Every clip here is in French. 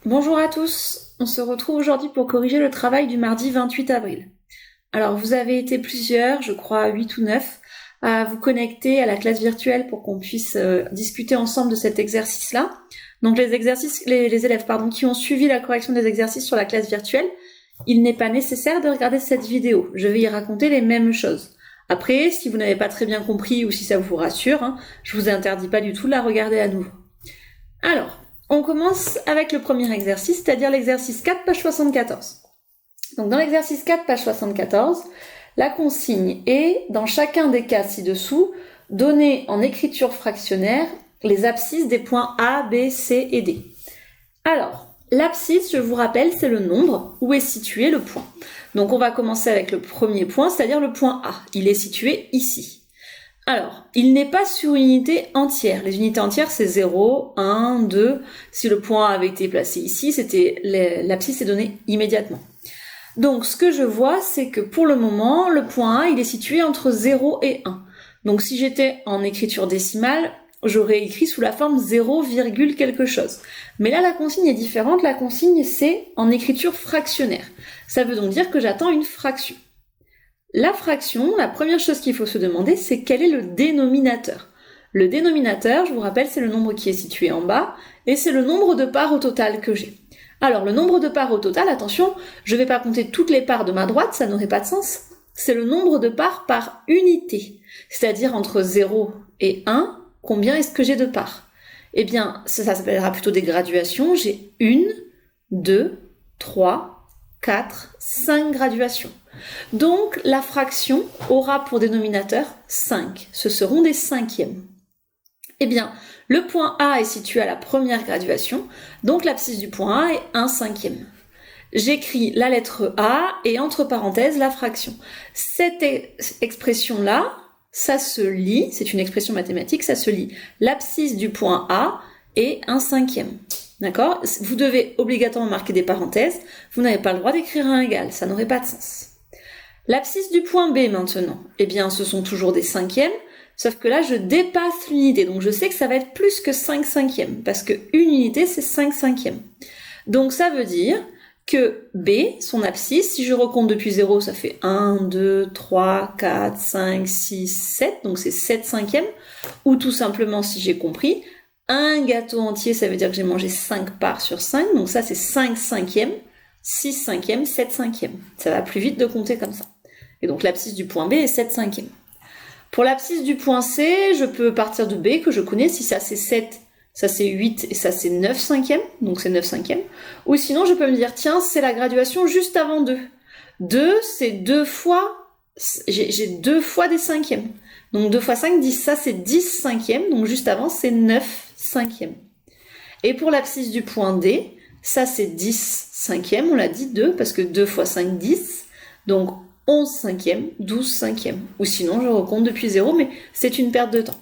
Bonjour à tous, on se retrouve aujourd'hui pour corriger le travail du mardi 28 avril. Alors vous avez été plusieurs, je crois 8 ou 9, à vous connecter à la classe virtuelle pour qu'on puisse discuter ensemble de cet exercice-là. Donc les élèves qui ont suivi la correction des exercices sur la classe virtuelle, il n'est pas nécessaire de regarder cette vidéo, je vais y raconter les mêmes choses. Après, si vous n'avez pas très bien compris ou si ça vous rassure, je vous interdis pas du tout de la regarder à nouveau. Alors, on commence avec le premier exercice, c'est-à-dire l'exercice 4, page 74. Donc dans l'exercice 4, page 74, la consigne est, dans chacun des cas ci-dessous, donner en écriture fractionnaire les abscisses des points A, B, C et D. Alors, l'abscisse, je vous rappelle, c'est le nombre où est situé le point. Donc on va commencer avec le premier point, c'est-à-dire le point A. Il est situé ici. Alors, il n'est pas sur une unité entière. Les unités entières, c'est 0, 1, 2. Si le point A avait été placé ici, l'abscisse est donnée immédiatement. Donc, ce que je vois, c'est que pour le moment, le point A, il est situé entre 0 et 1. Donc, si j'étais en écriture décimale, j'aurais écrit sous la forme 0, quelque chose. Mais là, la consigne est différente. La consigne, c'est en écriture fractionnaire. Ça veut donc dire que j'attends une fraction. La fraction, la première chose qu'il faut se demander, c'est quel est le dénominateur. Le dénominateur, je vous rappelle, c'est le nombre qui est situé en bas, et c'est le nombre de parts au total que j'ai. Alors, le nombre de parts au total, attention, je ne vais pas compter toutes les parts de ma droite, ça n'aurait pas de sens. C'est le nombre de parts par unité, c'est-à-dire entre 0 et 1, combien est-ce que j'ai de parts? Eh bien, ça s'appellera plutôt des graduations, j'ai 1, 2, 3, 4, 5 graduations. Donc, la fraction aura pour dénominateur 5. Ce seront des cinquièmes. Eh bien, le point A est situé à la première graduation, donc l'abscisse du point A est 1 cinquième. J'écris la lettre A et entre parenthèses la fraction. Cette expression-là, ça se lit, c'est une expression mathématique, ça se lit. L'abscisse du point A est 1 cinquième. D'accord? Vous devez obligatoirement marquer des parenthèses. Vous n'avez pas le droit d'écrire un égal, ça n'aurait pas de sens. L'abscisse du point B maintenant, eh bien ce sont toujours des cinquièmes, sauf que là je dépasse l'unité, donc je sais que ça va être plus que 5 cinquièmes, parce que une unité c'est 5 cinquièmes. Donc ça veut dire que B, son abscisse, si je recompte depuis 0, ça fait 1, 2, 3, 4, 5, 6, 7, donc c'est 7 cinquièmes, ou tout simplement, si j'ai compris, un gâteau entier, ça veut dire que j'ai mangé 5 parts sur 5, donc ça c'est 5 cinquièmes, 6 cinquièmes, 7 cinquièmes. Ça va plus vite de compter comme ça. Et donc l'abscisse du point B est 7 cinquièmes. Pour l'abscisse du point C, je peux partir de B que je connais. Si ça c'est 7, ça c'est 8 et ça c'est 9 cinquièmes. Donc c'est 9 cinquièmes. Ou sinon je peux me dire, tiens, c'est la graduation juste avant 2. 2, c'est 2 fois... J'ai 2 fois des cinquièmes. Donc 2 fois 5, 10. Ça c'est 10 cinquièmes. Donc juste avant, c'est 9 cinquièmes. Et pour l'abscisse du point D, ça c'est 10 cinquièmes. On l'a dit 2 parce que 2 fois 5, 10. Donc 11 cinquièmes, 12 cinquièmes. Ou sinon, je recompte depuis 0, mais c'est une perte de temps.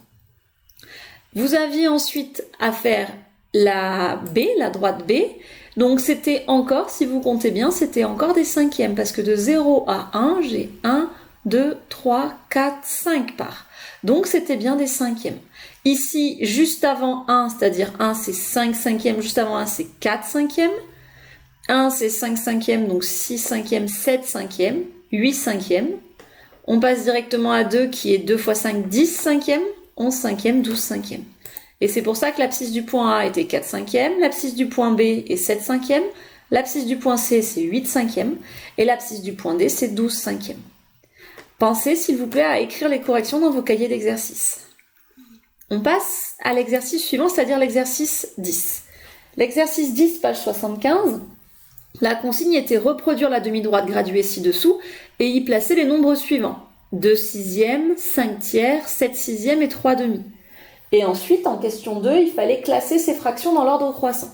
Vous aviez ensuite à faire la B, la droite B. Donc c'était encore, si vous comptez bien, c'était encore des cinquièmes. Parce que de 0 à 1, j'ai 1, 2, 3, 4, 5 parts. Donc c'était bien des cinquièmes. Ici, juste avant 1, c'est-à-dire 1, c'est 5 cinquièmes. Juste avant 1, c'est 4 cinquièmes. 1, c'est 5 cinquièmes, donc 6 cinquièmes, 7 cinquièmes. 8 cinquièmes. On passe directement à 2 qui est 2 fois 5, 10 cinquièmes, 11 cinquièmes, 12 cinquièmes. Et c'est pour ça que l'abscisse du point A était 4 cinquièmes, l'abscisse du point B est 7 cinquièmes, l'abscisse du point C c'est 8 cinquièmes, et l'abscisse du point D c'est 12 cinquièmes. Pensez s'il vous plaît à écrire les corrections dans vos cahiers d'exercice. On passe à l'exercice suivant, c'est-à-dire l'exercice 10. L'exercice 10, page 75, la consigne était reproduire la demi-droite graduée ci-dessous et y placer les nombres suivants. 2 sixièmes, 5 tiers, 7 sixièmes et 3 demi. Et ensuite, en question 2, il fallait classer ces fractions dans l'ordre croissant.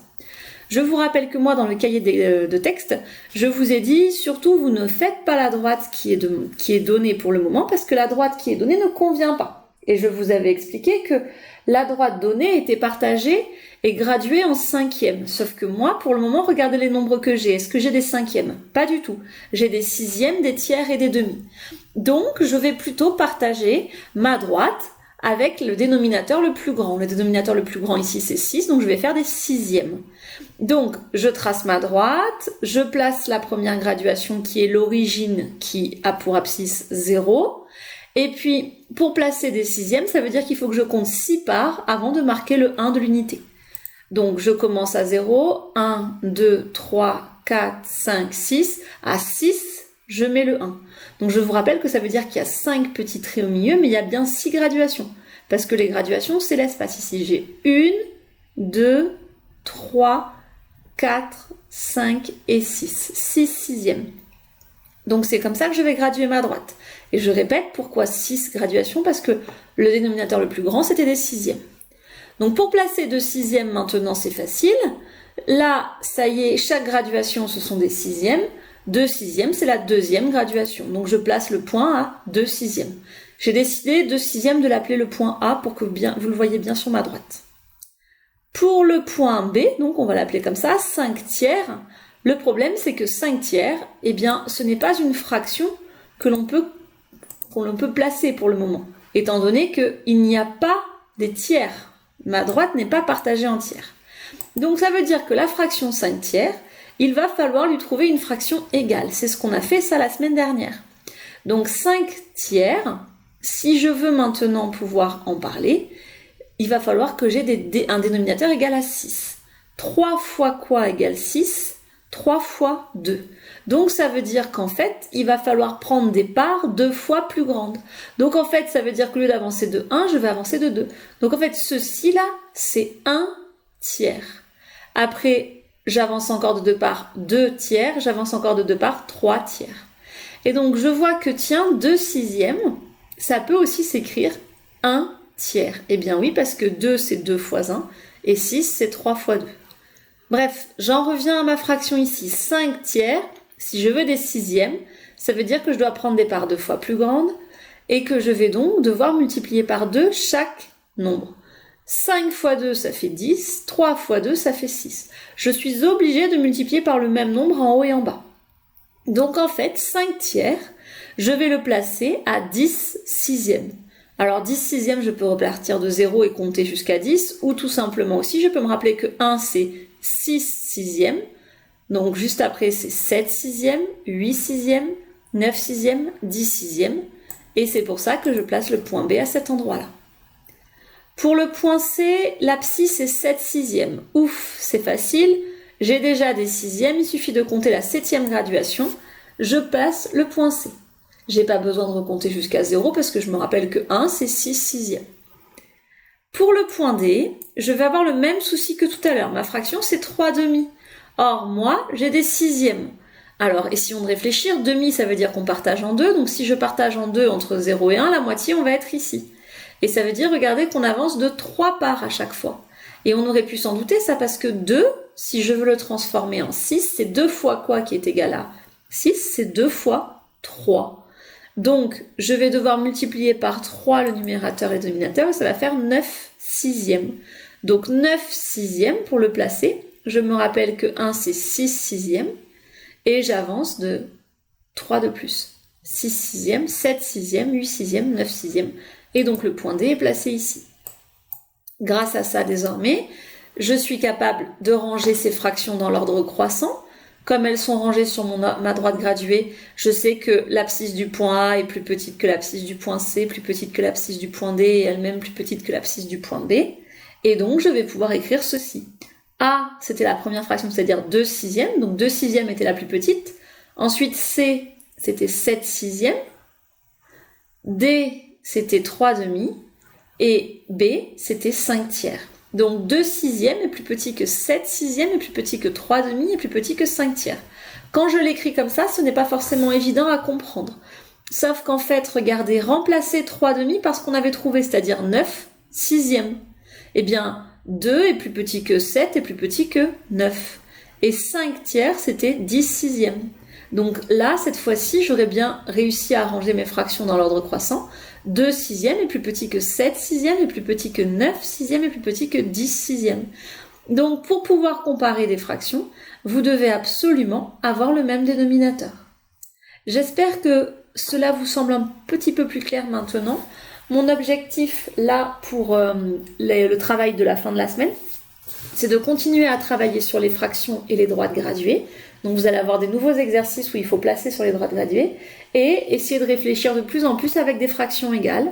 Je vous rappelle que moi, dans le cahier de texte, je vous ai dit, surtout, vous ne faites pas la droite qui est donnée pour le moment, parce que la droite qui est donnée ne convient pas. Et je vous avais expliqué que la droite donnée était partagée et graduée en cinquièmes. Sauf que moi, pour le moment, regardez les nombres que j'ai. Est-ce que j'ai des cinquièmes? Pas du tout. J'ai des sixièmes, des tiers et des demi. Donc, je vais plutôt partager ma droite avec le dénominateur le plus grand. Le dénominateur le plus grand ici, c'est 6, donc je vais faire des sixièmes. Donc, je trace ma droite, je place la première graduation qui est l'origine qui a pour abscisse 0. Et puis, pour placer des sixièmes, ça veut dire qu'il faut que je compte 6 parts avant de marquer le 1 de l'unité. Donc, je commence à 0, 1, 2, 3, 4, 5, 6. À 6, je mets le 1. Donc, je vous rappelle que ça veut dire qu'il y a 5 petits traits au milieu, mais il y a bien 6 graduations. Parce que les graduations, c'est l'espace. Ici, j'ai 1, 2, 3, 4, 5 et 6. 6 sixièmes. Donc, c'est comme ça que je vais graduer ma droite. Et je répète, pourquoi 6 graduations? Parce que le dénominateur le plus grand, c'était des sixièmes. Donc, pour placer 2 sixièmes, maintenant, c'est facile. Là, ça y est, chaque graduation, ce sont des sixièmes. 2 sixièmes, c'est la deuxième graduation. Donc, je place le point à 2 sixièmes. J'ai décidé 2 sixièmes de l'appeler le point A pour que vous le voyez bien sur ma droite. Pour le point B, donc on va l'appeler comme ça, 5 tiers. Le problème, c'est que 5 tiers, eh bien, ce n'est pas une fraction que l'on peut placer pour le moment, étant donné qu'il n'y a pas des tiers. Ma droite n'est pas partagée en tiers. Donc, ça veut dire que la fraction 5 tiers, il va falloir lui trouver une fraction égale. C'est ce qu'on a fait ça la semaine dernière. Donc, 5 tiers, si je veux maintenant pouvoir en parler, il va falloir que j'ai un dénominateur égal à 6. 3 fois quoi égale 6? 3 fois 2. Donc ça veut dire qu'en fait, il va falloir prendre des parts 2 fois plus grandes. Donc en fait, ça veut dire qu'au lieu d'avancer de 1, je vais avancer de 2. Donc en fait, ceci-là, c'est 1 tiers. Après, j'avance encore de 2 parts 2 tiers, j'avance encore de 2 parts 3 tiers. Et donc je vois que tiens, 2 sixièmes, ça peut aussi s'écrire 1 tiers. Eh bien oui, parce que 2 c'est 2 fois 1 et 6 c'est 3 fois 2. Bref, j'en reviens à ma fraction ici. 5 tiers, si je veux des sixièmes, ça veut dire que je dois prendre des parts 2 fois plus grandes et que je vais donc devoir multiplier par 2 chaque nombre. 5 fois 2, ça fait 10. 3 fois 2, ça fait 6. Je suis obligée de multiplier par le même nombre en haut et en bas. Donc en fait, 5 tiers, je vais le placer à 10 sixièmes. Alors 10 sixièmes, je peux repartir de 0 et compter jusqu'à 10, ou tout simplement aussi, je peux me rappeler que 1 c'est 6 sixièmes, donc juste après c'est 7 sixièmes, 8 sixièmes, 9 sixièmes, 10 sixièmes, et c'est pour ça que je place le point B à cet endroit-là. Pour le point C, l'abscisse est 7 sixièmes. Ouf, c'est facile, j'ai déjà des sixièmes, il suffit de compter la 7e graduation, je place le point C. J'ai pas besoin de recompter jusqu'à 0 parce que je me rappelle que 1 c'est 6 sixièmes. Pour le point D, je vais avoir le même souci que tout à l'heure. Ma fraction c'est 3 demi. Or moi j'ai des sixièmes. Alors essayons de réfléchir. Demi ça veut dire qu'on partage en deux. Donc si je partage en deux entre 0 et 1, la moitié on va être ici. Et ça veut dire, regardez, qu'on avance de 3 parts à chaque fois. Et on aurait pu s'en douter ça parce que 2, si je veux le transformer en 6, c'est 2 fois quoi qui est égal à 6? C'est 2 fois 3. Donc, je vais devoir multiplier par 3 le numérateur et le dénominateur, et ça va faire 9 sixièmes. Donc, 9 sixièmes, pour le placer, je me rappelle que 1, c'est 6 sixièmes, et j'avance de 3 de plus. 6 sixièmes, 7 sixièmes, 8 sixièmes, 9 sixièmes. Et donc, le point D est placé ici. Grâce à ça, désormais, je suis capable de ranger ces fractions dans l'ordre croissant. Comme elles sont rangées sur ma droite graduée, je sais que l'abscisse du point A est plus petite que l'abscisse du point C, plus petite que l'abscisse du point D et elle-même plus petite que l'abscisse du point B. Et donc, je vais pouvoir écrire ceci. A, c'était la première fraction, c'est-à-dire 2 sixièmes. Donc, 2 sixièmes était la plus petite. Ensuite, C, c'était 7 sixièmes. D, c'était 3 demi. Et B, c'était 5 tiers. Donc 2 sixièmes est plus petit que 7 sixièmes, est plus petit que 3 demi, est plus petit que 5 tiers. Quand je l'écris comme ça, ce n'est pas forcément évident à comprendre. Sauf qu'en fait, regardez, remplacer 3 demi par ce qu'on avait trouvé, c'est-à-dire 9 sixièmes. Eh bien, 2 est plus petit que 7 est plus petit que 9. Et 5 tiers, c'était 10 sixièmes. Donc là, cette fois-ci, j'aurais bien réussi à arranger mes fractions dans l'ordre croissant. 2 sixièmes est plus petit que 7 sixièmes, est plus petit que 9 sixièmes, est plus petit que 10 sixièmes. Donc, pour pouvoir comparer des fractions, vous devez absolument avoir le même dénominateur. J'espère que cela vous semble un petit peu plus clair maintenant. Mon objectif là pour le travail de la fin de la semaine, c'est de continuer à travailler sur les fractions et les droites graduées. Donc vous allez avoir des nouveaux exercices où il faut placer sur les droites graduées et essayer de réfléchir de plus en plus avec des fractions égales.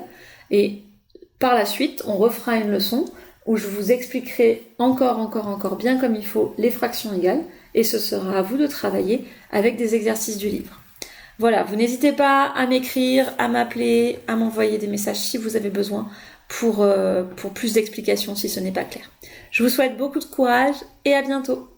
Et par la suite, on refera une leçon où je vous expliquerai encore bien comme il faut les fractions égales et ce sera à vous de travailler avec des exercices du livre. Voilà, vous n'hésitez pas à m'écrire, à m'appeler, à m'envoyer des messages si vous avez besoin pour plus d'explications si ce n'est pas clair. Je vous souhaite beaucoup de courage et à bientôt.